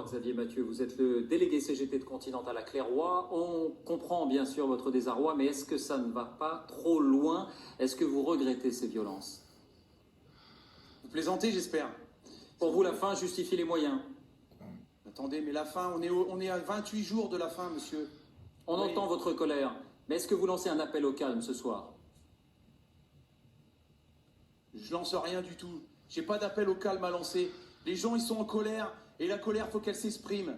Xavier Mathieu, vous êtes le délégué CGT de Continental à Clairoy. On comprend bien sûr votre désarroi, mais est-ce que ça ne va pas trop loin? Est-ce que vous regrettez ces violences? Vous plaisantez, j'espère. Pour vous, la fin justifie les moyens. Attendez, mais la fin, on est à 28 jours de la fin, monsieur. On entend votre colère, mais est-ce que vous lancez un appel au calme ce soir? Je lance rien du tout. J'ai pas d'appel au calme à lancer. Les gens, ils sont en colère, et la colère, faut qu'elle s'exprime.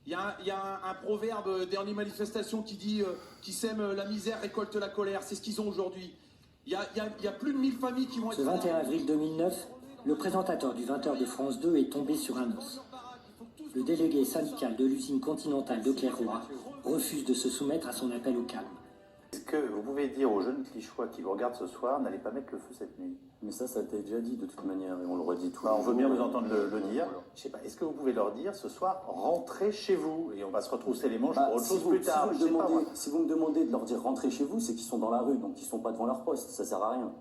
Il y a un proverbe dernière manifestation qui dit qui sème la misère récolte la colère. C'est ce qu'ils ont aujourd'hui. Il y a plus de 1000 familles qui vont être... Ce 21 avril 2009, le présentateur du 20h de France 2 est tombé sur un os. Le délégué syndical de l'usine Continentale de Clairoy refuse de se soumettre à son appel au calme. Est-ce que vous pouvez dire aux jeunes Clichois qui vous regardent ce soir, n'allez pas mettre le feu cette nuit? Mais ça a été déjà dit de toute manière, et on le redit tout. On veut bien vous entendre le dire. Je sais pas, est-ce que vous pouvez leur dire ce soir, rentrez chez vous, et on va se retrousser les manches pour autre chose plus tard. Si vous me demandez de leur dire rentrez chez vous, c'est qu'ils sont dans la rue, donc ils sont pas devant leur poste, ça sert à rien.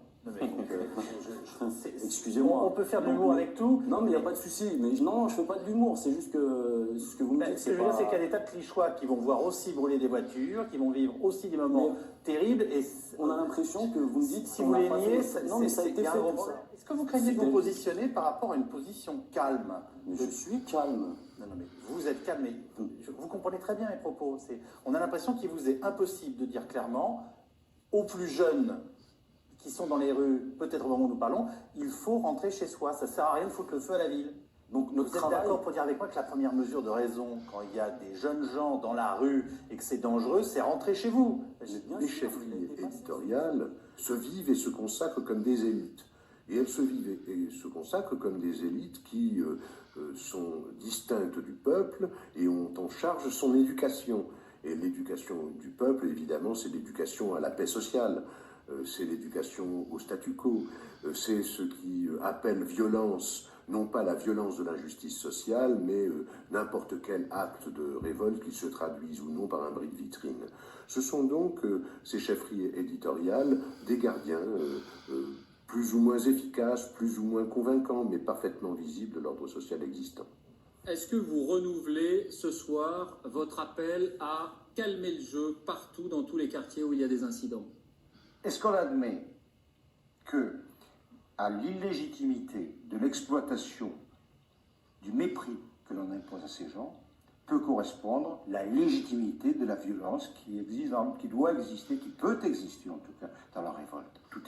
Excusez-moi. On peut faire de l'humour avec tout. Non, mais il n'y a pas de souci. Mais non, je fais pas de l'humour. C'est juste que ce que vous me dites, ce que je veux dire, c'est qu'il y a des tas de Clichois qui vont voir aussi brûler des voitures, qui vont vivre aussi des moments terribles. Et on a l'impression que vous me dites si vous les niez, non, mais ça a été fait comme ça. Est-ce que vous craignez de vous positionner par rapport à une position calme? Je suis calme. Non, mais vous êtes calme, mais vous comprenez très bien mes propos. On a l'impression qu'il vous est impossible de dire clairement aux plus jeunes qui sont dans les rues, peut-être au moment où nous parlons, il faut rentrer chez soi. Ça ne sert à rien de foutre le feu à la ville. Donc vous êtes d'accord pour dire avec moi que la première mesure de raison, quand il y a des jeunes gens dans la rue et que c'est dangereux, c'est rentrer chez vous. Les chefferies éditoriales se vivent et se consacrent comme des élites. Et elles se vivent et se consacrent comme des élites qui sont distinctes du peuple et ont en charge son éducation. Et l'éducation du peuple, évidemment, c'est l'éducation à la paix sociale. C'est l'éducation au statu quo, c'est ce qui appelle violence, non pas la violence de l'injustice sociale, mais n'importe quel acte de révolte qui se traduise ou non par un bris de vitrine. Ce sont donc ces chefferies éditoriales des gardiens plus ou moins efficaces, plus ou moins convaincants, mais parfaitement visibles de l'ordre social existant. Est-ce que vous renouvelez ce soir votre appel à calmer le jeu partout dans tous les quartiers où il y a des incidents? Est-ce qu'on admet que, à l'illégitimité de l'exploitation, du mépris que l'on impose à ces gens, peut correspondre la légitimité de la violence qui existe, qui doit exister, qui peut exister en tout cas dans la révolte? Tout est